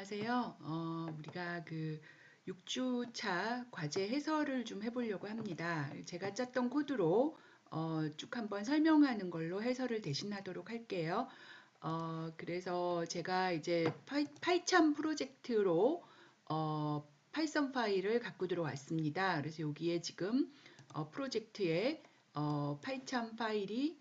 안녕하세요. 우리가 6주차 과제 해설을 좀 해보려고 합니다. 제가 짰던 코드로 쭉 한번 설명하는 걸로 해설을 대신하도록 할게요. 그래서 제가 이제 파이참 프로젝트로 파이썬 파일을 갖고 들어왔습니다. 그래서 여기에 지금 프로젝트에 파이썬 파일이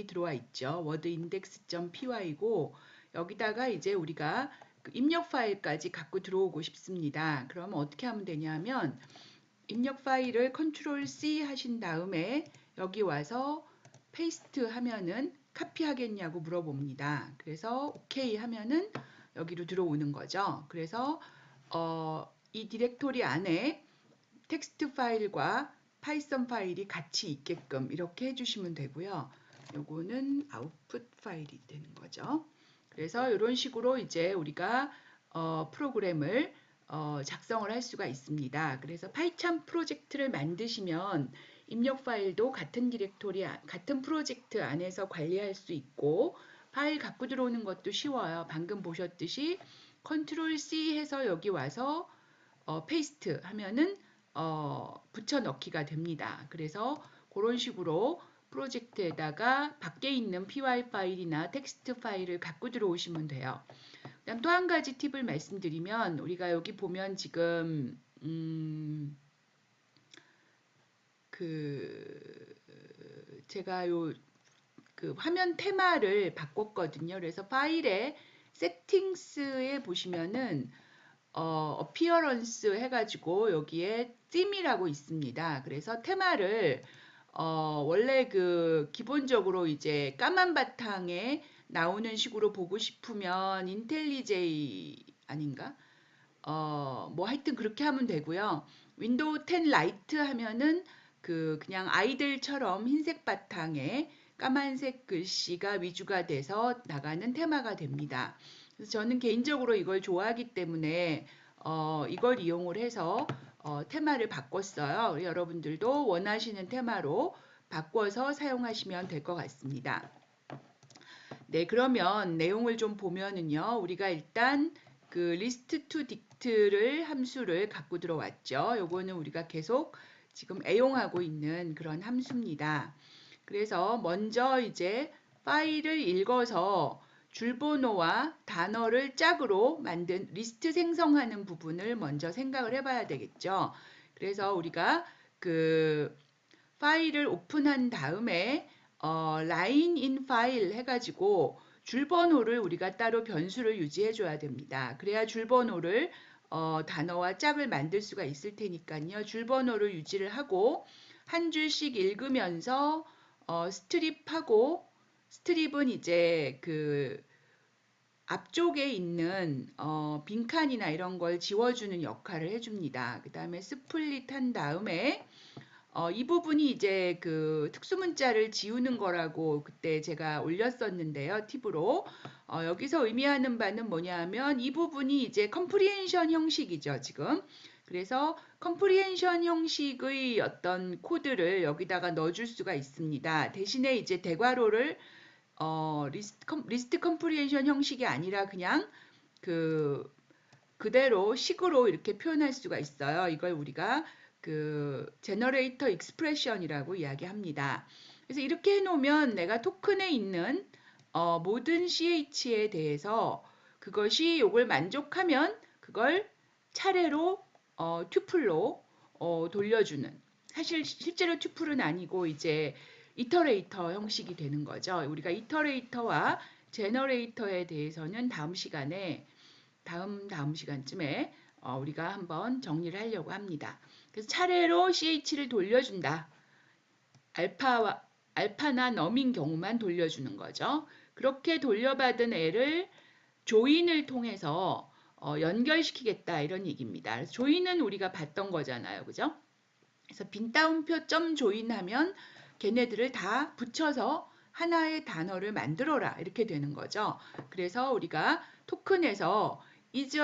들어와 있죠. 워드 index.py고 여기다가 이제 우리가 그 입력 파일까지 갖고 들어오고 싶습니다. 그러면 어떻게 하면 되냐면 입력 파일을 컨트롤 C 하신 다음에 여기 와서 페이스트 하면은 카피하겠냐고 물어봅니다. 그래서 오케이 하면은 여기로 들어오는 거죠. 그래서 이 디렉토리 안에 텍스트 파일과 파이썬 파일이 같이 있게끔 이렇게 해주시면 되고요. 요거는 아웃풋 파일이 되는 거죠. 그래서 이런 식으로 이제 우리가 프로그램을 작성을 할 수가 있습니다. 그래서 파이참 프로젝트를 만드시면 입력 파일도 같은 디렉토리, 같은 프로젝트 안에서 관리할 수 있고 파일 갖고 들어오는 것도 쉬워요. 방금 보셨듯이 컨트롤 C 해서 여기 와서 페이스트 하면은 붙여 넣기가 됩니다. 그래서 그런 식으로 프로젝트에다가 밖에 있는 py 파일이나 텍스트 파일을 갖고 들어오시면 돼요. 그다음 또 한 가지 팁을 말씀드리면 우리가 여기 보면 지금 제가 그 화면 테마를 바꿨거든요. 그래서 파일의 세팅스에 보시면은 appearance 해가지고 여기에 theme이라고 있습니다. 그래서 테마를 원래 기본적으로 이제 까만 바탕에 나오는 식으로 보고 싶으면 인텔리제이 아닌가? 뭐 하여튼 그렇게 하면 되고요. 윈도우 10 라이트 하면은 그냥 아이들처럼 흰색 바탕에 까만색 글씨가 위주가 돼서 나가는 테마가 됩니다. 그래서 저는 개인적으로 이걸 좋아하기 때문에 이걸 이용을 해서 테마를 바꿨어요. 여러분들도 원하시는 테마로 바꿔서 사용하시면 될 것 같습니다. 네, 그러면 내용을 좀 보면은요. 우리가 일단 list to dict를 함수를 갖고 들어왔죠. 요거는 우리가 계속 지금 애용하고 있는 그런 함수입니다. 그래서 먼저 이제 파일을 읽어서 줄번호와 단어를 짝으로 만든 리스트 생성하는 부분을 먼저 생각을 해봐야 되겠죠. 그래서 우리가 파일을 오픈한 다음에 line in file 해가지고 줄번호를 우리가 따로 변수를 유지해 줘야 됩니다. 그래야 줄번호를 단어와 짝을 만들 수가 있을 테니까요. 줄번호를 유지를 하고 한 줄씩 읽으면서 스트립하고 스트립은 이제 앞쪽에 있는 빈칸이나 이런 걸 지워주는 역할을 해줍니다. 그 다음에 스플릿 한 다음에 이 부분이 이제 특수문자를 지우는 거라고 그때 제가 올렸었는데요. 팁으로. 여기서 의미하는 바는 뭐냐 하면 이 부분이 이제 컴프리헨션 형식이죠. 지금. 그래서 컴프리헨션 형식의 어떤 코드를 여기다가 넣어줄 수가 있습니다. 대신에 이제 대괄호를 리스트 컴프리헨션 형식이 아니라 그냥 그대로 식으로 이렇게 표현할 수가 있어요. 이걸 우리가 제너레이터 익스프레션이라고 이야기합니다. 그래서 이렇게 해놓으면 내가 토큰에 있는 모든 ch에 대해서 그것이 요걸 만족하면 그걸 차례로 튜플로 돌려주는 사실 실제로 튜플은 아니고 이제 이터레이터 형식이 되는 거죠. 우리가 이터레이터와 제너레이터에 대해서는 다음 시간쯤에 우리가 한번 정리를 하려고 합니다. 그래서 차례로 ch를 돌려준다. 알파나 넘인 경우만 돌려주는 거죠. 그렇게 돌려받은 애를 조인을 통해서 연결시키겠다 이런 얘기입니다. 그래서 조인은 우리가 봤던 거잖아요. 그죠? 그래서 빈 따옴표 점 조인하면 걔네들을 다 붙여서 하나의 단어를 만들어라 이렇게 되는 거죠. 그래서 우리가 토큰에서 is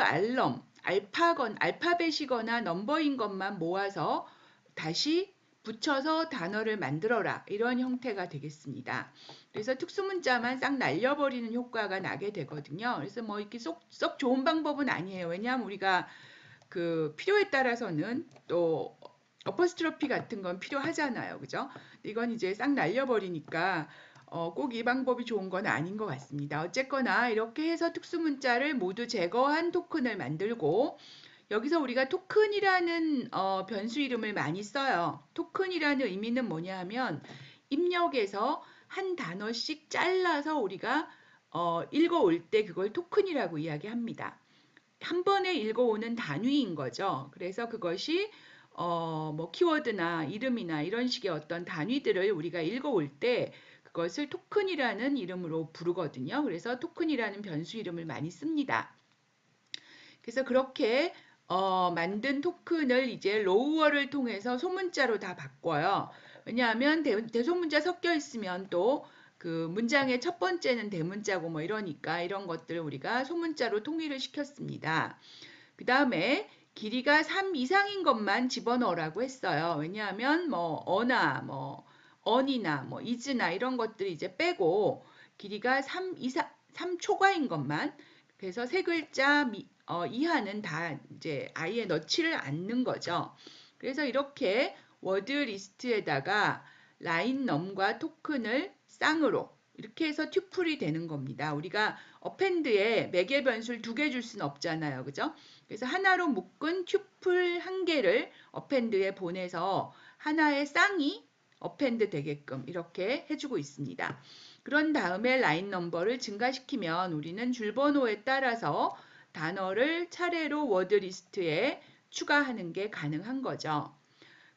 알파벳이거나 넘버인 것만 모아서 다시 붙여서 단어를 만들어라 이런 형태가 되겠습니다. 그래서 특수문자만 싹 날려버리는 효과가 나게 되거든요. 그래서 뭐 이렇게 쏙 좋은 방법은 아니에요. 왜냐하면 우리가 그 필요에 따라서는 또 어퍼스트로피 같은 건 필요하잖아요. 그죠? 이건 이제 싹 날려버리니까 꼭 이 방법이 좋은 건 아닌 것 같습니다. 어쨌거나 이렇게 해서 특수문자를 모두 제거한 토큰을 만들고 여기서 우리가 토큰이라는 변수 이름을 많이 써요. 토큰이라는 의미는 뭐냐 하면 입력에서 한 단어씩 잘라서 우리가 읽어올 때 그걸 토큰이라고 이야기합니다. 한 번에 읽어오는 단위인 거죠. 그래서 그것이 뭐 키워드나 이름이나 이런 식의 어떤 단위들을 우리가 읽어올 때 그것을 토큰이라는 이름으로 부르거든요. 그래서 토큰이라는 변수 이름을 많이 씁니다. 그래서 그렇게 만든 토큰을 이제 로우어를 통해서 소문자로 다 바꿔요. 왜냐하면 대소문자 섞여 있으면 또 그 문장의 첫 번째는 대문자고 뭐 이러니까 이런 것들을 우리가 소문자로 통일을 시켰습니다. 그 다음에 길이가 3 이상인 것만 집어넣으라고 했어요. 왜냐하면 뭐 어나 뭐 언이나 뭐 is나 이런 것들이 이제 빼고 길이가 3 이상 3 초과인 것만 그래서 세 글자 이하는 다 이제 아예 넣지를 않는 거죠. 그래서 이렇게 워드 리스트에다가 라인 넘과 토큰을 쌍으로 이렇게 해서 튜플이 되는 겁니다. 우리가 어펜드에 매개 변수를 2개 줄 수는 없잖아요. 그죠? 그래서 하나로 묶은 튜플 1개를 어펜드에 보내서 하나의 쌍이 어펜드 되게끔 이렇게 해주고 있습니다. 그런 다음에 라인 넘버를 증가시키면 우리는 줄번호에 따라서 단어를 차례로 워드 리스트에 추가하는 게 가능한 거죠.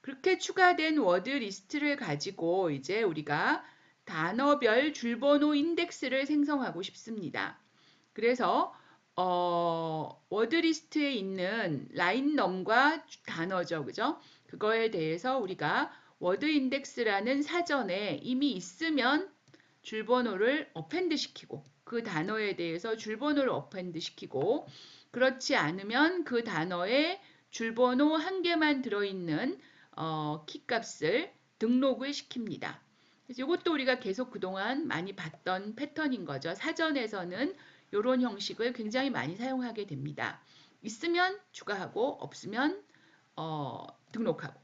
그렇게 추가된 워드 리스트를 가지고 이제 우리가 단어별 줄번호 인덱스를 생성하고 싶습니다. 그래서 워드 리스트에 있는 라인 넘과 단어죠. 그죠? 그거에 대해서 우리가 워드 인덱스라는 사전에 이미 있으면 줄번호를 어펜드 시키고 그 단어에 대해서 줄번호를 어펜드 시키고 그렇지 않으면 그 단어에 줄번호 1개만 들어있는 키값을 등록을 시킵니다. 그래서 이것도 우리가 계속 그동안 많이 봤던 패턴인 거죠. 사전에서는 이런 형식을 굉장히 많이 사용하게 됩니다. 있으면 추가하고 없으면 등록하고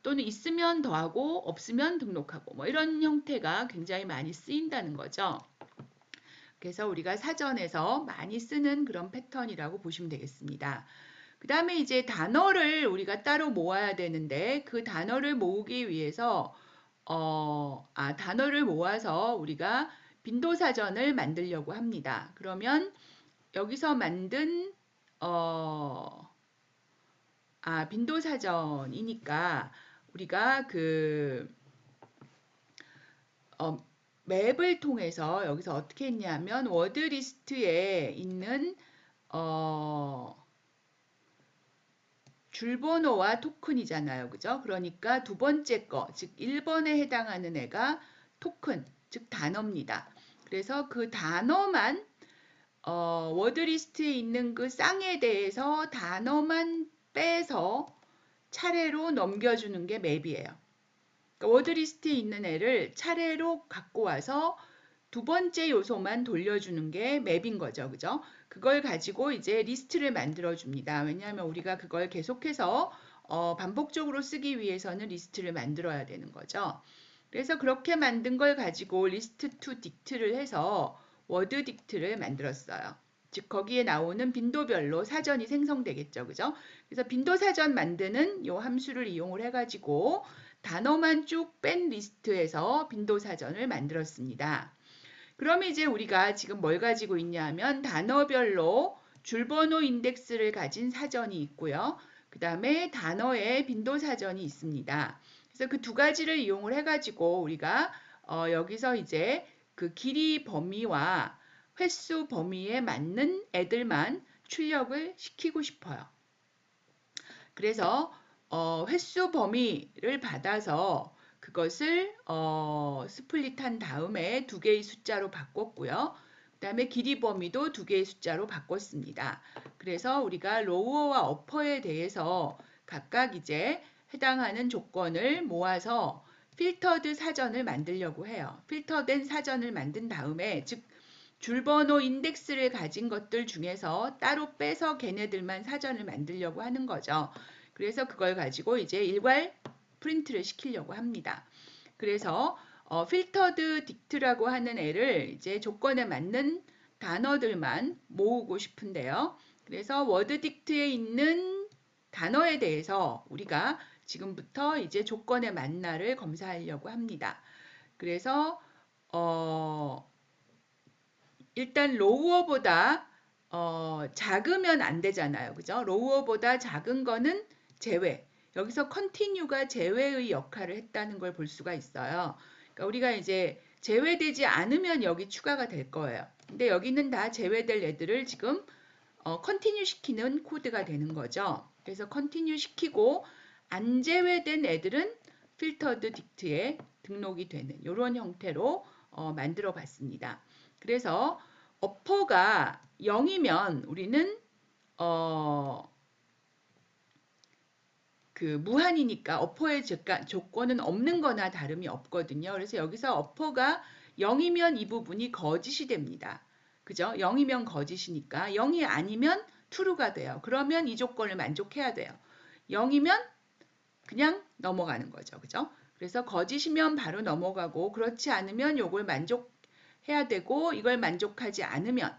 또는 있으면 더하고 없으면 등록하고 뭐 이런 형태가 굉장히 많이 쓰인다는 거죠. 그래서 우리가 사전에서 많이 쓰는 그런 패턴이라고 보시면 되겠습니다. 그 다음에 이제 단어를 우리가 따로 모아야 되는데 그 단어를 모으기 위해서 단어를 모아서 우리가 빈도사전을 만들려고 합니다. 그러면 여기서 만든 빈도사전이니까 우리가 그 맵을 통해서 여기서 어떻게 했냐면 워드 리스트에 있는 줄번호와 토큰이잖아요. 그죠? 그러니까 두 번째 거, 즉 1번에 해당하는 애가 토큰, 즉 단어입니다. 그래서 그 단어만 워드 리스트에 있는 그 쌍에 대해서 단어만 빼서 차례로 넘겨주는 게 맵이에요. 그러니까 워드 리스트에 있는 애를 차례로 갖고 와서 두 번째 요소만 돌려주는 게 맵인 거죠. 그죠? 그걸 가지고 이제 리스트를 만들어 줍니다. 왜냐하면 우리가 그걸 계속해서 반복적으로 쓰기 위해서는 리스트를 만들어야 되는 거죠. 그래서 그렇게 만든 걸 가지고 리스트 투 딕트를 해서 워드 딕트를 만들었어요. 즉 거기에 나오는 빈도별로 사전이 생성되겠죠. 그죠? 그래서 빈도 사전 만드는 이 함수를 이용을 해가지고 단어만 쭉 뺀 리스트에서 빈도 사전을 만들었습니다. 그럼 이제 우리가 지금 뭘 가지고 있냐 하면 단어별로 줄번호 인덱스를 가진 사전이 있고요. 그 다음에 단어의 빈도 사전이 있습니다. 그래서 그 두 가지를 이용을 해가지고 우리가 여기서 이제 그 길이 범위와 횟수 범위에 맞는 애들만 출력을 시키고 싶어요. 그래서 횟수 범위를 받아서 그것을 스플릿한 다음에 두 개의 숫자로 바꿨고요. 그 다음에 길이 범위도 두 개의 숫자로 바꿨습니다. 그래서 우리가 로우어와 어퍼에 대해서 각각 이제 해당하는 조건을 모아서 필터드 사전을 만들려고 해요. 필터된 사전을 만든 다음에, 즉 줄번호 인덱스를 가진 것들 중에서 따로 빼서 걔네들만 사전을 만들려고 하는 거죠. 그래서 그걸 가지고 이제 일괄 프린트를 시키려고 합니다. 그래서 필터드 딕트라고 하는 애를 이제 조건에 맞는 단어들만 모으고 싶은데요. 그래서 워드 딕트에 있는 단어에 대해서 우리가 지금부터 이제 조건에 맞나를 검사하려고 합니다. 그래서 일단 로우어보다 작으면 안 되잖아요. 그죠? 로우어보다 작은 거는 제외. 여기서 컨티뉴가 제외의 역할을 했다는 걸 볼 수가 있어요. 그러니까 우리가 이제 제외되지 않으면 여기 추가가 될 거예요. 근데 여기는 다 제외될 애들을 지금 컨티뉴 시키는 코드가 되는 거죠. 그래서 컨티뉴 시키고 안 제외된 애들은 필터드 딕트에 등록이 되는 이런 형태로 만들어 봤습니다. 그래서 어퍼가 0이면 우리는 그 무한이니까 어퍼의 조건은 없는 거나 다름이 없거든요. 그래서 여기서 어퍼가 0이면 이 부분이 거짓이 됩니다. 그죠? 0이면 거짓이니까 0이 아니면 true가 돼요. 그러면 이 조건을 만족해야 돼요. 0이면 그냥 넘어가는 거죠. 그죠? 그래서 거짓이면 바로 넘어가고 그렇지 않으면 요걸 만족해야 되고 이걸 만족하지 않으면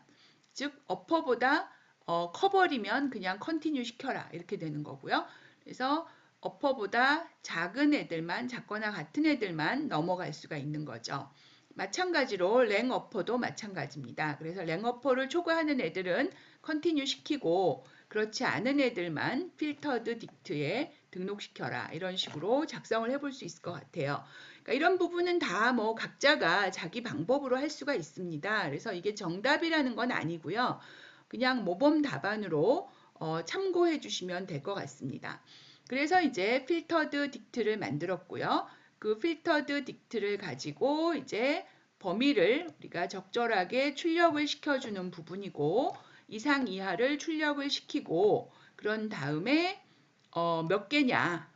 즉 어퍼보다 커버리면 그냥 컨티뉴 시켜라 이렇게 되는 거고요. 그래서 어퍼보다 작은 애들만 작거나 같은 애들만 넘어갈 수가 있는 거죠. 마찬가지로 랭 어퍼도 마찬가지입니다. 그래서 랭 어퍼를 초과하는 애들은 컨티뉴 시키고 그렇지 않은 애들만 필터드 딕트에 등록시켜라 이런 식으로 작성을 해볼 수 있을 것 같아요. 그러니까 이런 부분은 다 뭐 각자가 자기 방법으로 할 수가 있습니다. 그래서 이게 정답이라는 건 아니고요. 그냥 모범 답안으로 참고해 주시면 될 것 같습니다. 그래서 이제 필터드 딕트를 만들었고요. 그 필터드 딕트를 가지고 이제 범위를 우리가 적절하게 출력을 시켜주는 부분이고 이상 이하를 출력을 시키고 그런 다음에 몇 개냐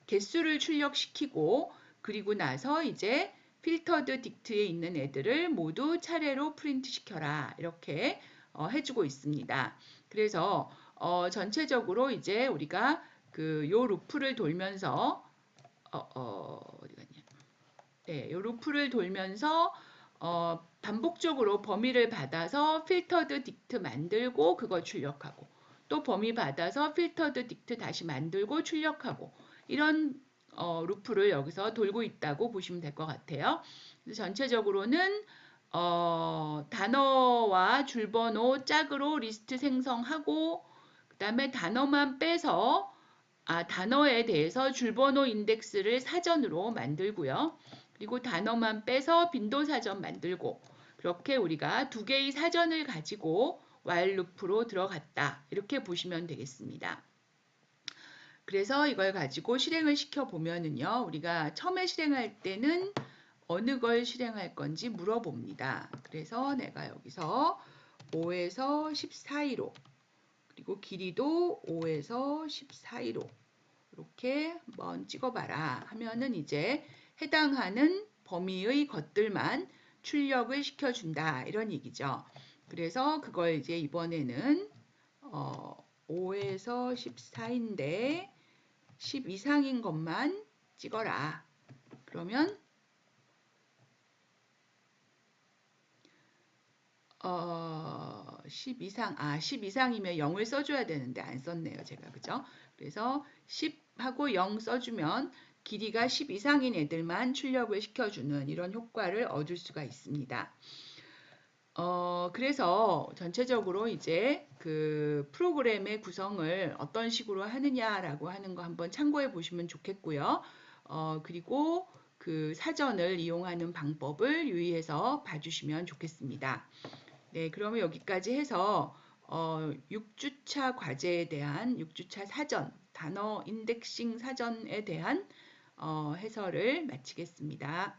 개수를 출력시키고 그리고 나서 이제 필터드 딕트에 있는 애들을 모두 차례로 프린트 시켜라 이렇게 해주고 있습니다. 그래서 전체적으로 이제 우리가 그 요 루프를 돌면서 어디 갔냐? 네, 요 루프를 돌면서 반복적으로 범위를 받아서 필터드 딕트 만들고 그거 출력하고 또 범위 받아서 필터드 딕트 다시 만들고 출력하고 이런 루프를 여기서 돌고 있다고 보시면 될 것 같아요. 그래서 전체적으로는 단어와 줄번호 짝으로 리스트 생성하고 그 다음에 단어만 빼서 단어에 대해서 줄번호 인덱스를 사전으로 만들고요. 그리고 단어만 빼서 빈도 사전 만들고 그렇게 우리가 두 개의 사전을 가지고 while 루프로 들어갔다. 이렇게 보시면 되겠습니다. 그래서 이걸 가지고 실행을 시켜보면은요. 우리가 처음에 실행할 때는 어느 걸 실행할 건지 물어봅니다. 그래서 내가 여기서 5에서 14일로 그리고 길이도 5에서 14일로 이렇게 한번 찍어봐라 하면은 이제 해당하는 범위의 것들만 출력을 시켜준다 이런 얘기죠. 그래서 그걸 이제 이번에는 5에서 14인데 10 이상인 것만 찍어라. 그러면 10 이상, 10 이상이면 0을 써줘야 되는데 안 썼네요, 제가. 그죠? 그래서 10하고 0 써주면 길이가 10 이상인 애들만 출력을 시켜주는 이런 효과를 얻을 수가 있습니다. 그래서 전체적으로 이제 그 프로그램의 구성을 어떤 식으로 하느냐라고 하는 거 한번 참고해 보시면 좋겠고요. 그리고 그 사전을 이용하는 방법을 유의해서 봐주시면 좋겠습니다. 네, 그러면 여기까지 해서 6주차 과제에 대한 6주차 사전, 단어 인덱싱 사전에 대한 해설을 마치겠습니다.